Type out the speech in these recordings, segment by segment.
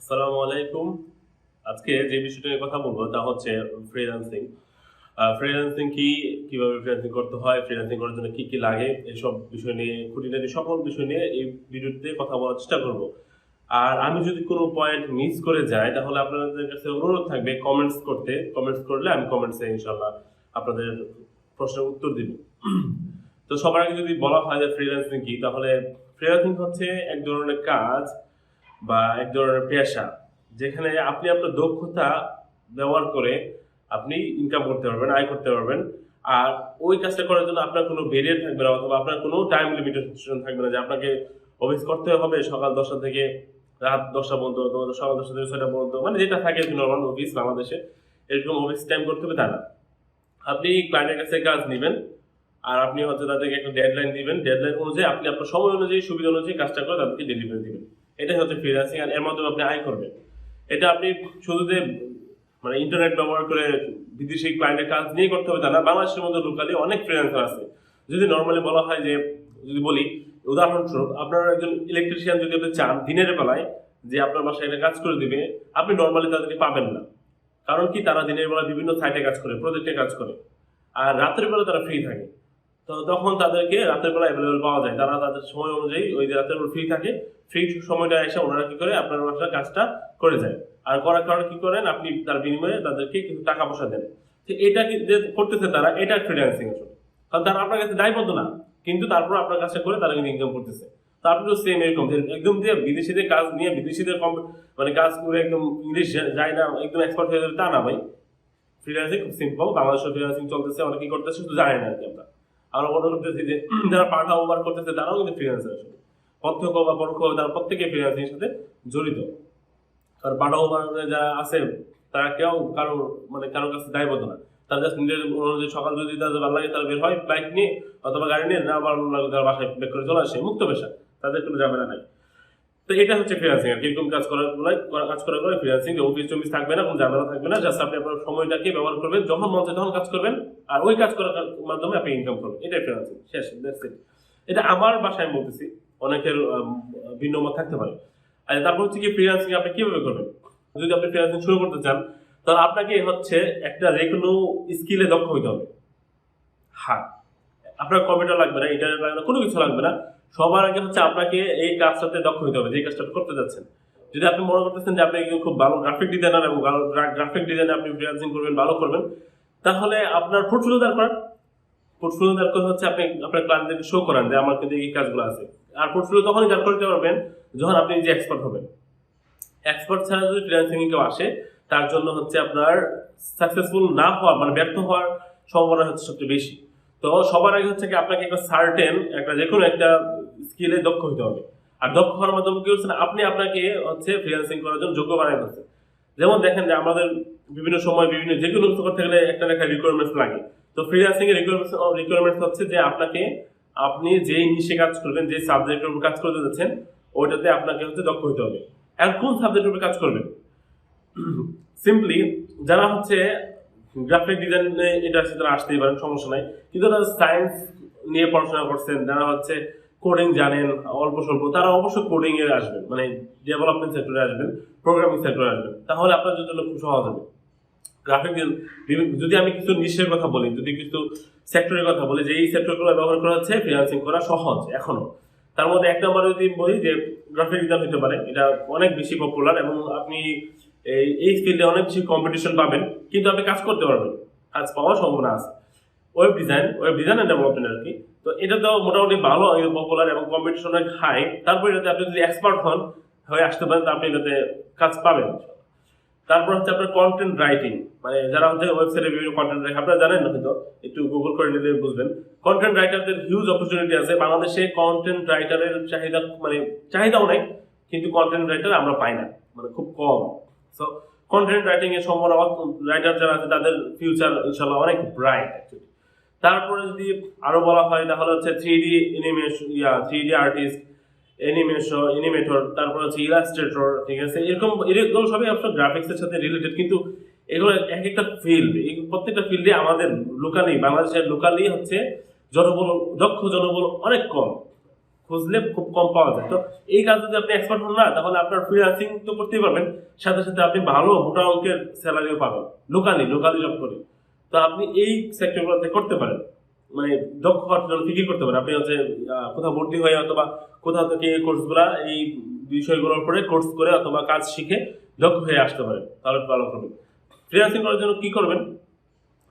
আসসালামু আলাইকুম। আজকে যে বিষয়টা নিয়ে কথা বলবো তা হচ্ছে ফ্রিল্যান্সিং। ফ্রিল্যান্সিং কি, কিভাবে ফ্রিল্যান্সিং করতে হয়, ফ্রিল্যান্সিং করার জন্য কি, কি লাগে এসব বিষয় নিয়ে খুঁটিনাটি সকল বিষয় নিয়ে এই ভিডিওতে কথা বলার চেষ্টা করব। আর আমি যদি কোনো পয়েন্ট মিস করে যাই তাহলে আপনাদের কাছে অনুরোধ থাকবে কমেন্টস করতে। কমেন্টস করলে আমি কমেন্টসে ইনশাআল্লাহ আপনাদের প্রশ্নের উত্তর দিব। তো সবার আগে যদি বলা হয় যে ফ্রিল্যান্সিং কি, তাহলে ফ্রিল্যান্সিং হচ্ছে এক ধরনের কাজ বা এক ধরনের পেশা, যেখানে আপনি আপনার দক্ষতা ব্যবহার করে আপনি ইনকাম করতে পারবেন, আয় করতে পারবেন। আর ওই কাজটা করার জন্য আপনার কোনো ব্যারিয়ার থাকবে না, অথবা আপনার কোনো টাইম লিমিটেশন থাকবে না যে আপনাকে অফিস করতে হবে সকাল 10টা থেকে রাত 10টা পর্যন্ত, অথবা সকাল 10টা থেকে 6টা পর্যন্ত, মানে যেটা থাকে নর্মাল অফিস বাংলাদেশে এরকম অফিস টাইম করতে হবে তা না। আপনি ক্লায়েন্টের কাছে কাজ নেবেন, আর আপনি হচ্ছে তাদেরকে একটা ডেডলাইন দিবেন, ডেডলাইন অনুযায়ী আপনি আপনার সময় অনুযায়ী সুবিধা অনুযায়ী কাজটা করে তাদেরকে ডেলিভারি দিবেন। এটাই হচ্ছে ফ্রিল্যান্সিং, আর এর মাধ্যমে আপনি আয় করবেন। এটা আপনি শুধু যে মানে ইন্টারনেট ব্যবহার করে বিদেশি ক্লায়েন্টের কাজ নিয়ে করতে হবে তা না। বাংলাদেশের মধ্যে লোকালি অনেক ফ্রিল্যান্সার আছে। যদি নর্মালি বলা হয় যে, যদি বলি উদাহরণস্বরূপ, আপনার একজন ইলেকট্রিশিয়ান যদি আপনি চান দিনের বেলায় যে আপনার বাসায় একটা কাজ করে দিবে, আপনি নর্মালি তাদেরকে পাবেন না। কারণ কি, তারা দিনের বেলা বিভিন্ন সাইটে কাজ করে, প্রজেক্টে কাজ করে, আর রাতের বেলা তারা ফ্রি থাকে। তো তখন তাদেরকে রাতের বেলা অ্যাভেলেবল পাওয়া যায়, তারা তাদের সময় অনুযায়ী ওই যে রাতের বেলা ফ্রি থাকে, ফ্রি সময়টা এসে ওনারা কি করে আপনার বাসায় কাজটা করে যায়। আর করার কারণে কি করেন, আপনি তার বিনিময়ে তাদেরকে কিন্তু টাকা পয়সা দেন। তো এটা কি যে করতেছে তারা, এটা ফ্রিল্যান্সিং আসলে। কারণ তারা আপনার কাছে দায়বদ্ধ না, কিন্তু তারপর আপনার কাছে করে তারা কিন্তু ইনকাম করতেছে। তো আপনি তো সেম এরকম যে একদম যে বিদেশিদের কাজ নিয়ে বিদেশিদের মানে কাজ করে একদম ইংলিশ যায় না, একদম এক্সপার্ট হয়ে যাবে তা না ভাই। ফ্রিল্যান্সিং খুব সিম্পল, বাংলাদেশের ফ্রিল্যান্সিং চলতেছে, অনেকেই করতেছে, শুধু জানেন না আর কি। আমরা মনে করতেছি যে যারা পার্ট ওভার করতেছে তারাও কিন্তু ফ্রিল্যান্সার আসলে, প্রত্যক্ষ বা পরোক্ষ তারা প্রত্যেকে ফ্রিল্যান্সিং এর সাথে জড়িত। কারণ পার্ট ওভার যারা আছে তারা কেউ কারোর কাছে দায়বদ্ধ না। তারা জাস্ট নিজের অনুযায়ী সকাল যদি তাদের ভালো লাগে তারা বের হয় বাইক নিয়ে অথবা গাড়ি নিয়ে, না ভালো লাগে তারা বাসায় বের করে চলে আসে, মুক্ত পেশা, তাদের কোনো ঝামেলা নাই। তো এটা হচ্ছে ফ্রিল্যান্সিং। আর কিরকম কাজ করার পরে ফ্রিল্যান্সিং, যে অফিস টফিস থাকবে না, কোনো ঝামেলা থাকবে না, জাস্ট আপনি আপনার সময়টাকে ব্যবহার করবেন, যখন মন চায় তখন কাজ করবেন, আর ওই কাজ করার মাধ্যমে আপনি ইনকাম করবেন। এটাই ফ্রিল্যান্সিং, শেষ, দ্যাটস ইট। এটা আমার বাসায় আমি বলতেছি, অনেকের ভিন্ন মত থাকতে পারে। আর তারপর হচ্ছে কি, ফ্রিল্যান্সিং আপনি কিভাবে করবেন। যদি আপনি ফ্রিল্যান্সিং শুরু করতে চান, তাহলে আপনাকে হচ্ছে একটা যে কোনো স্কিলে দক্ষ হইতে হবে। হ্যাঁ, আপনার কম্পিউটার লাগবে না, ইন্টারনেট লাগবে না, কোনো কিছু লাগবে না। সবার আগে হচ্ছে আপনাকে এই কাজটাতে দক্ষ হতে হবে, যে কাজটা করতে যাচ্ছেন। যদি আপনি মনে করতেছেন যে আপনি খুব ভালো গ্রাফিক ডিজাইনার এবং ভালো গ্রাফিক ডিজাইনে আপনি ফ্রিল্যান্সিং করবেন, ভালো করবেন, তাহলে আপনার পোর্টফোলিও দাঁড় করান। পোর্টফোলিও দাঁড় করে হচ্ছে আপনি আপনার ক্লায়েন্টদেরকে শো করান যে আমার কিন্তু এই কাজগুলো আছে। আর পোর্টফোলিও তখনই দাঁড় করতে পারবেন যখন আপনি নিজে এক্সপার্ট হবেন। এক্সপার্ট ছাড়া যদি ফ্রিল্যান্সিং কেউ আসে, তার জন্য হচ্ছে আপনার সাকসেসফুল না হওয়ার, মানে ব্যর্থ হওয়ার সম্ভাবনা হচ্ছে সবচেয়ে বেশি। তো সবার আগে হচ্ছে কি, আপনাকে একটা সার্টেন একটা যে কোনো একটা স্কিলে দক্ষ হতে হবে। আর দক্ষ হওয়ার মাধ্যমে কি হচ্ছে না, আপনি আপনাকে হচ্ছে ফ্রিল্যান্সিং করার জন্য যোগ্য বানাই ফেলছে। যেমন দেখেন যে আমাদের বিভিন্ন সময় বিভিন্ন যে কোনো কিছু করতে গেলে একটা না একটা রিকোয়ারমেন্টস লাগে। তো ফ্রিল্যান্সিং এর রিকোয়ারমেন্টস হচ্ছে যে আপনি যেই নিশে কাজ করবেন, যে সাবজেক্টের উপর কাজ করতে যাচ্ছেন, ওইটাতে আপনাকে হচ্ছে দক্ষ হতে হবে। আর কোন সাবজেক্টের উপর কাজ করবেন, সিম্পলি যারা হচ্ছে গ্রাফিক ডিজাইন ইন্ডাস্ট্রি তারা আসতেই পারেন, সমস্যা নাই। কিন্তু তারা সায়েন্স নিয়ে পড়াশোনা করছেন, যারা হচ্ছে কোডিং জানেন অল্প স্বল্প, তারা অবশ্যই কোডিং এ আসবেন, মানে ডেভেলপমেন্ট সেক্টরে আসবেন, প্রোগ্রামিং সেক্টরে আসবেন, তাহলে আপনার জন্য খুব সহজ হবে। গ্রাফিক যদি আমি কিছু নিশের কথা বলি, যদি কিছু সেক্টরের কথা বলি, যে এই সেক্টরগুলো ব্যবহার করা হচ্ছে ফ্রিল্যান্সিং করা সহজ এখনো। তার মধ্যে একটা আমরা যদি বলি যে গ্রাফিক ডিজাইন হতে পারে, এটা অনেক বেশি পপুলার এবং আপনি এই ফিল্ডে অনেক বেশি কম্পিটিশন পাবেন, কিন্তু আপনি কাজ করতে পারবেন, কাজ পাওয়ার সম্ভাবনা আছে। ওয়েব ডিজাইন এন্ড ডেভেলপমেন্ট আর কি। তো এটা তো মোটামুটি ভালো, পপুলার এবং কম্পিটিশন অনেক হাই। তারপর এটাতে আপনি যদি এক্সপার্ট হয়ে আসতে পারেন, আপনি এটাতে কাজ পাবেন। তারপর হচ্ছে আপনার কন্টেন্ট রাইটিং, মানে যারা হচ্ছে ওয়েবসাইটে বিভিন্ন কন্টেন্ট রাইটার, আপনারা জানেন না হয়তো, একটু গুগল করে নিলে বুঝবেন। কন্টেন্ট রাইটারদের হিউজ অপরচুনিটি আছে বাংলাদেশে। কন্টেন্ট রাইটারের চাহিদা অনেক, কিন্তু কন্টেন্ট রাইটার আমরা পাই না, মানে খুব কম। সো কন্টেন্ট রাইটিং এর সম্ভাবনা, রাইটার যারা আছে তাদের ফিউচার ইনশাআল্লাহ অনেক ব্রাইট অ্যাকচুয়ালি। তারপরে যদি আরো বলা হয় তাহলে হচ্ছে 3D animation, 3D artist, animator, তারপর হচ্ছে ইলাস্ট্রেটর, ঠিক আছে। এগুলো সবই আপনার গ্রাফিক্সের সাথে রিলেটেড, কিন্তু এগুলো এক একটা ফিল্ড, এই প্রত্যেকটা ফিল্ডে আমাদের বাংলাদেশের লোকালি হচ্ছে দক্ষ জনবল অনেক কম। খুঁজলে খুব কম পাওয়া যায়। তো এই কাজ যদি আপনি এক্সপার্ট হন না, তাহলে আপনার ফ্রিল্যান্সিং তো করতেই পারবেন, সাথে সাথে আপনি ভালো মোটা অঙ্কের স্যালারিও পাবেন লোকালি জব করে। তো আপনি এই সেক্টরগুলোতে করতে পারেন, মানে দক্ষ হওয়ার জন্য ফিকির করতে পারেন। আপনি হচ্ছে কোথাও ভর্তি হয়ে অথবা কোথাও থেকে এই কোর্সগুলা এই বিষয়গুলোর উপরে কোর্স করে অথবা কাজ শিখে দক্ষ হয়ে আসতে পারেন, তাহলে ভালো করবেন। ফ্রিল্যান্সিং করার জন্য কি করবেন?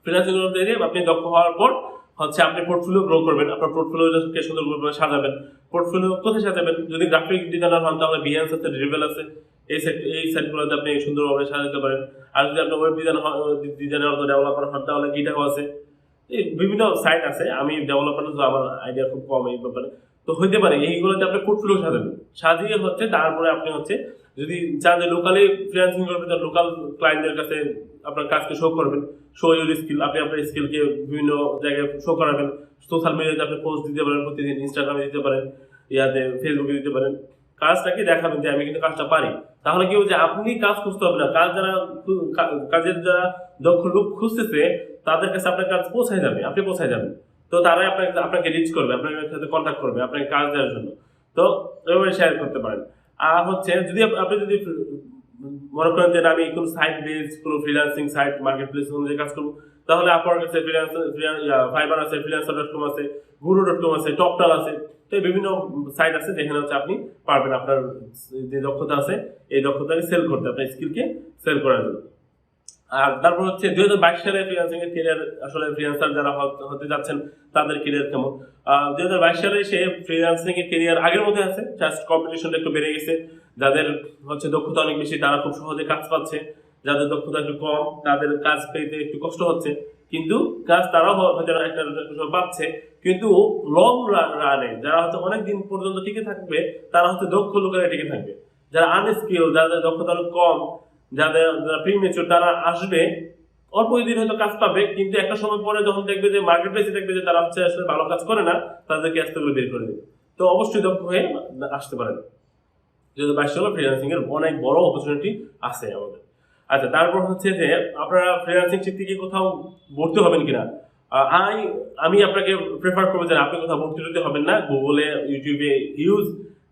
ফ্রিল্যান্সিং করতে গিয়ে আপনি দক্ষ হওয়ার পর হচ্ছে আপনি পোর্টফোলিও গ্রো করবেন, আপনার পোর্টফোলিওকে সুন্দরভাবে সাজাবেন। পোর্টফোলিও কোথায় সাজাবেন? যদি গ্রাফিক ডিজাইনার হন তাহলে বিহেন্স আছে, ড্রিভেল আছে, এই সাইটগুলোতে আপনি সুন্দরভাবে সাজাতে পারেন। আর যদি আপনি ওয়েব ডিজাইনার অথবা ডেভেলপার হন তাহলে গিটাও আছে, এই বিভিন্ন সাইট আছে। আমি ডেভেলপার, তো আমার আইডিয়া খুব কম এই ব্যাপারে। তো হইতে পারে এইগুলোতে আপনি পোর্টফোলিও সাজাবেন, সাজিয়ে হচ্ছে তারপরে আপনি হচ্ছে যদি চান যে লোকালি ফ্রিল্যান্সিং করবেন, তাহলে লোকাল ক্লায়েন্টদের কাছে আপনার কাজকে শো করবেন, শো ইউর স্কিল। আপনি আপনার স্কিলকে বিভিন্ন জায়গায় শো করাবেন। সোশ্যাল মিডিয়াতে আপনি পোস্ট দিতে পারেন, প্রতিদিন ইনস্টাগ্রামে দিতে পারেন, ইয়াতে ফেসবুকে দিতে পারেন। কাজটাকে দেখাবেন যে আমি কিন্তু কাজটা পারি। তাহলে কি হচ্ছে, আপনি কাজ খুঁজতে হবে না, কাজের যারা দক্ষ লোক খুঁজতেছে তাদের কাছে আপনার কাজ পৌঁছায় যাবে, আপনি পৌঁছায় যাবেন। তো তারাই আপনাকে রিচ করবে, আপনার সাথে কন্ট্যাক্ট করবে আপনাকে কাজ দেওয়ার জন্য। তো এভাবে শেয়ার করতে পারেন। আর হচ্ছে যদি আপনি যদি মনে করেন যে আমি কোন সাইট বেস কোনো ফ্রিল্যান্সিং সাইট মার্কেট প্লেস অনুযায়ী কাজ করবো, তাহলে Upwork আছে, Fiverr আছে, freelancer.com আছে, guru.com আছে, টপটাল আছে। তো বিভিন্ন সাইট আছে যেখানে হচ্ছে আপনি পারবেন আপনার যে দক্ষতা আছে এই দক্ষতাকে সেল করতে, আপনার স্কিলকে সেল করার জন্য। আর তারপর হচ্ছে 2022 সালে ফ্রিল্যান্সিং এর ক্যারিয়ার, আসলে ফ্রিল্যান্সার যারা হতে যাচ্ছেন তাদের ক্যারিয়ার কেমন? 2022 সালে সে ফ্রিল্যান্সিং এর ক্যারিয়ার আগের মধ্যে আছে, জাস্ট কম্পিটিশনটা একটু বেড়ে গেছে। যাদের হচ্ছে দক্ষতা অনেক বেশি তারা খুব সহজে কাজ পাচ্ছে, যাদের দক্ষতা একটু কম তাদের কাজ পেতে একটু কষ্ট হচ্ছে। কিন্তু কাজ তারাও হয়তো একটা পাচ্ছে, কিন্তু লং রানে যারা হয়তো অনেক দিন পর্যন্ত টিকে থাকবে তারা হচ্ছে দক্ষ লোকেরা টিকে থাকবে। যারা আনস্কিল, যাদের দক্ষতা অনেক কম, যারা প্রিমেচুর, তারা আসবে অল্প দিন হয়তো কাজ পাবে, কিন্তু একটা সময় পরে যখন দেখবে যে মার্কেট প্লেসে দেখবে যে তারা হচ্ছে আসলে ভালো কাজ করে না, তাদেরকে আস্তে করে বের করে দেবে। তো অবশ্যই দক্ষ হয়ে আসতে পারেন। 2022 সালে ফ্রিল্যান্সিং এর অনেক বড় অপরচুনিটি আছে আমাদের। আচ্ছা, তারপর হচ্ছে যে আপনারা ফ্রিল্যান্সিং শিখতে গিয়ে কোথাও ভর্তি হবেন কিনা? আমি আপনাকে প্রেফার করবো যে আপনি কোথাও ভর্তি হতে হবেন না। গুগলে, ইউটিউবে হিউজ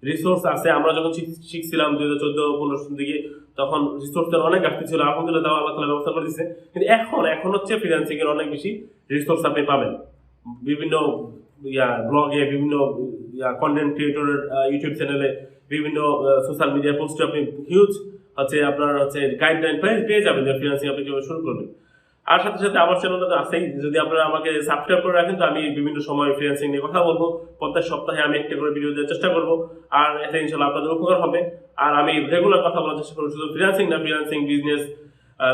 রিসোর্স আছে। আমরা যখন শিখছিলাম 2014-15 দিকে, তখন রিসোর্সের অনেক ঘাটতি ছিল। আলহামদুলিল্লাহ আল্লাহ তাআলা ব্যবস্থা করে দিয়েছে। কিন্তু এখন হচ্ছে ফ্রিল্যান্সিং এর অনেক বেশি রিসোর্স আপনি পাবেন বিভিন্ন ব্লগে, বিভিন্ন কন্টেন্ট ক্রিয়েটরের ইউটিউব চ্যানেলে, বিভিন্ন সোশ্যাল মিডিয়া পোস্টে আপনি হিউজ হচ্ছে আপনার হচ্ছে গাইডলাইন পেয়ে যাবেন যে ফ্রিল্যান্সিং আপনি কিভাবে শুরু করবেন। আর সাথে সাথে আমার চ্যানেলটা তো আছেই, যদি আপনারা আমাকে সাবস্ক্রাইব করে রাখেন তো আমি বিভিন্ন সময় ফ্রিল্যান্সিং নিয়ে কথা বলবো। প্রত্যেক সপ্তাহে আমি একটা করে ভিডিও দেওয়ার চেষ্টা করবো, আর এতে ইনশাল্লাহ আপনাদের উপকার হবে। আর আমি রেগুলার কথা বলার চেষ্টা করবো, শুধু ফ্রিল্যান্সিং না, ফ্রিল্যান্সিং বিজনেস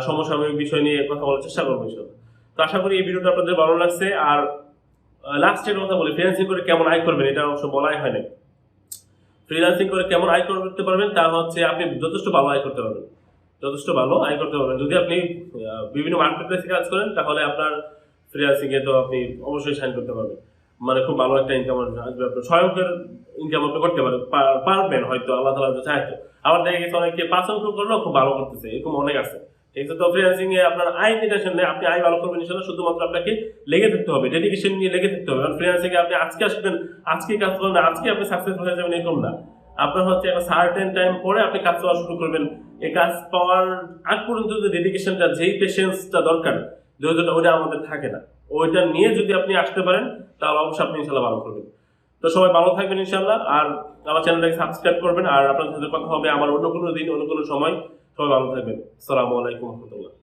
সমসাময়িক বিষয় নিয়ে কথা বলার চেষ্টা করবো ইনশাল্লাহ। তো আশা করি এই ভিডিওটা আপনাদের ভালো লাগছে। আর লাস্টের কথা বলি, ফ্রিল্যান্সিং করে কেমন আয় করবেন এটা অবশ্য বলাই হয় না। ফ্রিল্যান্সিং করে কেমন আয় করতে পারবেন তা হচ্ছে আপনি যথেষ্ট ভালো আয় করতে পারবেন, যদি আপনি বিভিন্ন মার্কেট প্লেসে কাজ করেন তাহলে আপনার ফ্রিল্যান্সিং এ তো আপনি অবশ্যই সাইন করতে পারবেন, মানে খুব ভালো একটা ইনকাম আসবে। আপনার স্বয়ংক্রিয় ইনকাম আপনি করতে পারবেন হয়তো, আল্লাহ তাআলা চাইতো। আবার দেখা গেছে অনেকে 5 অঙ্ক করলেও খুব ভালো করতেছে, এরকম অনেক আছে। ঠিক আছে, তো ফ্রিল্যান্সিং এ আপনার আয় টেনশন নেই, আপনি আয় ভালো করবেন ইনশাআল্লাহ। শুধুমাত্র আপনাকে লেগে থাকতে হবে, ডেডিকেশন নিয়ে লেগে থাকতে হবে। কারণ ফ্রিল্যান্সিং এ আপনি আজকে আসবেন, আজকে কাজ করবেন, আজকে আপনি সাকসেসফুল হয়ে যাবেন এরকম না। আপনার হচ্ছে একটা সার্টেন টাইম পরে আপনি কাজ পাওয়া শুরু করবেন। এই কাজ পাওয়ার আগ পর্যন্ত যে ডেডিকেশনটা, যেই পেশেন্সটা দরকার, ওইটা আমাদের থাকে না। ওইটা নিয়ে যদি আপনি আসতে পারেন তাহলে অবশ্যই আপনি ইনশাআল্লাহ ভালো করবেন। তো সবাই ভালো থাকবেন ইনশাআল্লাহ। আর আমার চ্যানেলটাকে সাবস্ক্রাইব করবেন। আর আপনার সাথে কথা হবে আমার অন্য কোনো দিন, অন্য কোনো সময়। সবাই ভালো থাকবেন। আসসালামু আলাইকুম ওয়া রাহমাতুল্লাহ।